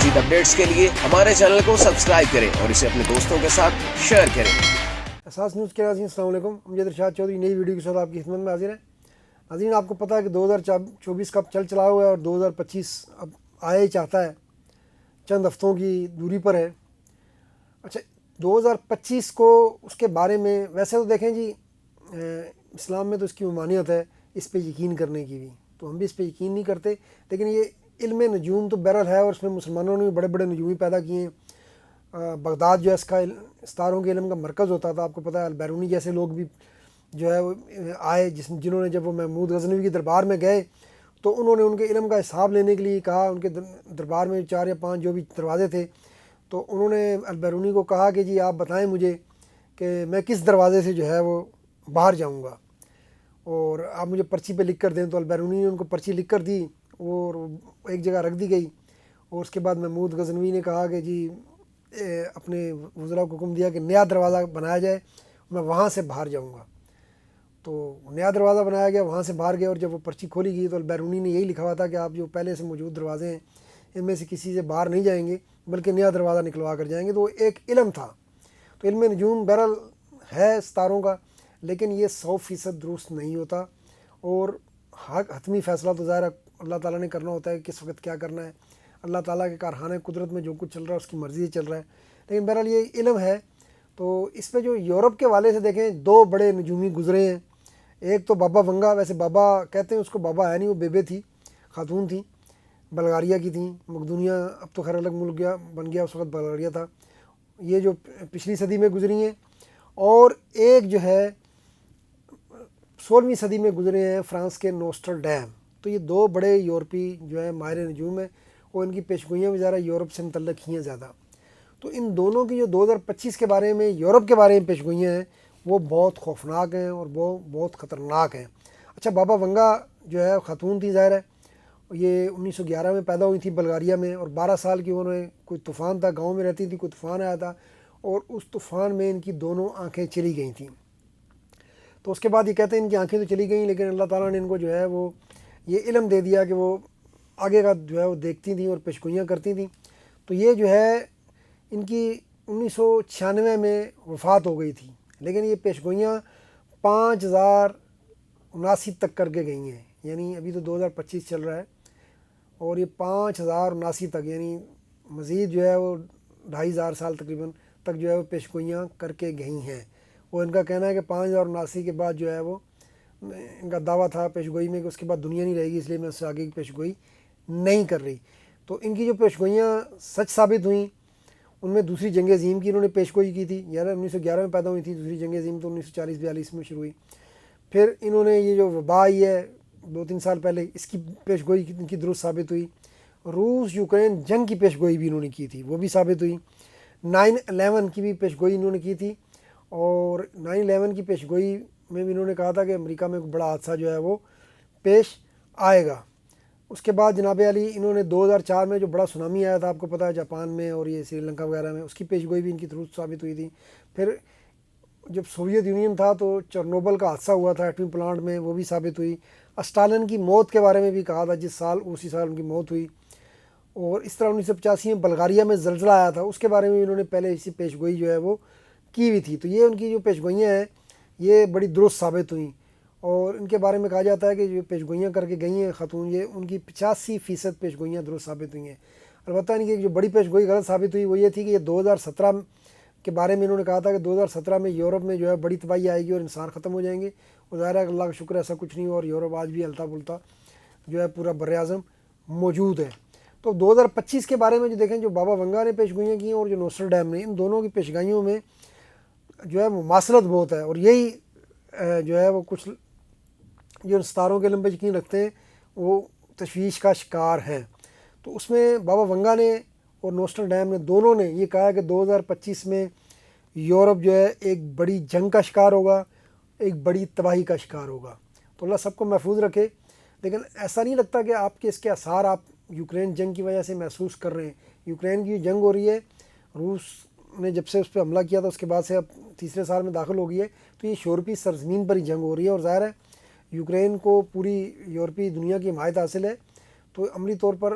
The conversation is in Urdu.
مزید اپڈیٹس کے لیے ہمارے چینل کو سبسکرائب کریں اور اسے اپنے دوستوں کے ساتھ شیئر کریں۔ اساس نیوز کے ناظرین السلام علیکم، امجد ارشاد چودھری نئی ویڈیو کے ساتھ آپ کی خدمت میں حاضر ہیں۔ ناظرین، آپ کو پتہ ہے کہ 2024 کا چل چلا ہوا ہے اور 2025 اب آیا ہی چاہتا ہے، چند ہفتوں کی دوری پر ہے۔ اچھا، 2025 کو اس کے بارے میں ویسے تو دیکھیں جی، اسلام میں تو اس کی ممانعت ہے اس پہ یقین کرنے کی بھی، تو ہم بھی اس پہ یقین نہیں کرتے، لیکن یہ علم نجوم تو بہرحال ہے اور اس میں مسلمانوں نے بھی بڑے بڑے نجومی پیدا کیے ہیں۔ بغداد جو ہے اس کا ستاروں کے علم کا مرکز ہوتا تھا، آپ کو پتہ ہے البیرونی جیسے لوگ بھی جو ہے وہ آئے، جنہوں نے جب وہ محمود غزنوی کے دربار میں گئے تو انہوں نے ان کے علم کا حساب لینے کے لیے کہا۔ ان کے دربار میں 4 یا 5 جو بھی دروازے تھے، تو انہوں نے البیرونی کو کہا کہ جی آپ بتائیں مجھے کہ میں کس دروازے سے جو ہے وہ باہر جاؤں گا، اور آپ مجھے پرچی پہ لکھ کر دیں۔ تو البیرونی نے ان کو پرچی لکھ کر دی اور ایک جگہ رکھ دی گئی، اور اس کے بعد محمود غزنوی نے کہا کہ جی اپنے وزراء کو حکم دیا کہ نیا دروازہ بنایا جائے، میں وہاں سے باہر جاؤں گا۔ تو نیا دروازہ بنایا گیا، وہاں سے باہر گئے، اور جب وہ پرچی کھولی گئی تو البیرونی نے یہی لکھا ہوا تھا کہ آپ جو پہلے سے موجود دروازے ہیں ان میں سے کسی سے باہر نہیں جائیں گے بلکہ نیا دروازہ نکلوا کر جائیں گے۔ تو وہ ایک علم تھا۔ تو علم نجوم بہرحال ہے ستاروں کا، لیکن یہ 100% درست نہیں ہوتا، اور حتمی فیصلہ تو ظاہر اللہ تعالیٰ نے کرنا ہوتا ہے کہ کس وقت کیا کرنا ہے۔ اللہ تعالیٰ کے کارخانہ قدرت میں جو کچھ چل رہا ہے اس کی مرضی سے چل رہا ہے، لیکن بہرحال یہ علم ہے۔ تو اس پہ جو یورپ کے حوالے سے دیکھیں، 2 بڑے نجومی گزرے ہیں۔ ایک تو بابا ونگا، ویسے بابا کہتے ہیں اس کو، بابا ہے نہیں، وہ بیبے تھی، خاتون تھیں، بلغاریہ کی تھیں۔ مقدونیہ اب تو خیر الگ ملک بن گیا، اس وقت بلغاریہ تھا۔ یہ جو پچھلی صدی میں گزری ہیں، اور ایک جو ہے 16ویں صدی میں گزرے ہیں، فرانس کے نوسٹرڈیم۔ تو یہ 2 بڑے یورپی جو ہے ماہر نجوم ہیں، اور ان کی پیشگوئیاں بھی ذرا یورپ سے متعلق ہی ہیں زیادہ۔ تو ان دونوں کی جو 2025 کے بارے میں یورپ کے بارے میں پیشگوئیاں ہیں وہ بہت خوفناک ہیں اور وہ بہت خطرناک ہیں۔ اچھا، بابا ونگا جو ہے خاتون تھی، ظاہر ہے، یہ 1911 میں پیدا ہوئی تھی بلغاریہ میں، اور 12 سال کی انہوں نے، کوئی طوفان تھا، گاؤں میں رہتی تھی، کوئی طوفان آیا تھا، اور اس طوفان میں ان کی دونوں آنکھیں چلی گئی تھیں۔ تو اس کے بعد یہ کہتے ہیں ان کی آنکھیں تو چلی گئیں، لیکن اللہ تعالیٰ نے ان کو جو ہے وہ یہ علم دے دیا کہ وہ آگے کا جو ہے وہ دیکھتی تھیں اور پیشگوئیاں کرتی تھیں۔ تو یہ جو ہے ان کی 1996 میں وفات ہو گئی تھی، لیکن یہ پیشگوئیاں 5079 تک کر کے گئی ہیں، یعنی ابھی تو 2025 چل رہا ہے، اور یہ 5079 تک، یعنی مزید جو ہے وہ 2500 سال تقریباً تک جو ہے وہ پیشگوئیاں کر کے گئی ہیں۔ وہ ان کا کہنا ہے کہ 5079 کے بعد جو ہے وہ ان کا دعویٰ تھا پیشگوئی میں کہ اس کے بعد دنیا نہیں رہے گی، اس لیے میں اس سے آگے کی پیشگوئی نہیں کر رہی۔ تو ان کی جو پیشگوئیاں سچ ثابت ہوئیں، ان میں دوسری جنگ عظیم کی انہوں نے پیشگوئی کی تھی، 1911 میں پیدا ہوئی تھی، دوسری جنگ عظیم تو 1940-42 میں شروع ہوئی۔ پھر انہوں نے یہ جو وبا آئی ہے 2-3 سال پہلے، اس کی پیشگوئی ان کی درست ثابت ہوئی۔ روس یوکرین جنگ کی پیشگوئی بھی انہوں نے کی تھی، وہ بھی ثابت ہوئی۔ 9/11 کی بھی پیشگوئی انہوں نے کی تھی، اور 9/11 کی پیشگوئی میں بھی انہوں نے کہا تھا کہ امریکہ میں کوئی بڑا حادثہ جو ہے وہ پیش آئے گا۔ اس کے بعد جناب علی انہوں نے 2004 میں جو بڑا سونامی آیا تھا، آپ کو پتہ ہے، جاپان میں اور یہ سری لنکا وغیرہ میں، اس کی پیشگوئی بھی ان کی درست ثابت ہوئی تھی۔ پھر جب سوویت یونین تھا تو چرنوبل کا حادثہ ہوا تھا ایٹمی پلانٹ میں، وہ بھی ثابت ہوئی۔ اسٹالن کی موت کے بارے میں بھی کہا تھا، جس سال اسی سال ان کی موت ہوئی۔ اور اس طرح 1985 میں بلغاریہ میں زلزلہ آیا تھا، اس کے بارے میں بھی انہوں نے پہلے اسی پیشگوئی جو ہے وہ کی ہوئی تھی۔ تو یہ ان کی جو پیشگوئیاں ہیں یہ بڑی درست ثابت ہوئیں، اور ان کے بارے میں کہا جاتا ہے کہ جو پیشگوئیاں کر کے گئی ہیں خاتون، یہ ان کی 85% پیشگوئیاں درست ثابت ہوئی ہیں۔ البتہ ان کی جو بڑی پیشگوئی غلط ثابت ہوئی وہ یہ تھی کہ یہ 2017 کے بارے میں انہوں نے کہا تھا کہ 2017 میں یورپ میں جو ہے بڑی تباہی آئے گی اور انسان ختم ہو جائیں گے، اور ظاہر ہے کہ اللہ کا شکر ایسا کچھ نہیں ہوا، اور یورپ آج بھی ہلتا پھلتا جو ہے پورا بر اعظم موجود ہے۔ تو 2025 کے بارے میں جو دیکھیں، جو بابا ونگا نے پیشگوئیاں کی ہیں اور جو نوسٹرڈیم نے، ان دونوں کی پیشگوئیوں میں جو ہے مماثلت بہت ہے، اور یہی جو ہے وہ کچھ جو ستاروں کے علم پہ یقین رکھتے ہیں وہ تشویش کا شکار ہیں۔ تو اس میں بابا ونگا نے اور نوسٹرڈیم نے دونوں نے یہ کہا کہ 2025 میں یورپ جو ہے ایک بڑی جنگ کا شکار ہوگا، ایک بڑی تباہی کا شکار ہوگا۔ تو اللہ سب کو محفوظ رکھے، لیکن ایسا نہیں لگتا کہ آپ کے اس کے آثار آپ یوکرین جنگ کی وجہ سے محسوس کر رہے ہیں۔ یوکرین کی جنگ ہو رہی ہے، روس نے جب سے اس پہ حملہ کیا تھا اس کے بعد سے اب تیسرے سال میں داخل ہو گئی ہے، تو یہ یورپی سرزمین پر ہی جنگ ہو رہی ہے، اور ظاہر ہے یوکرین کو پوری یورپی دنیا کی حمایت حاصل ہے۔ تو عملی طور پر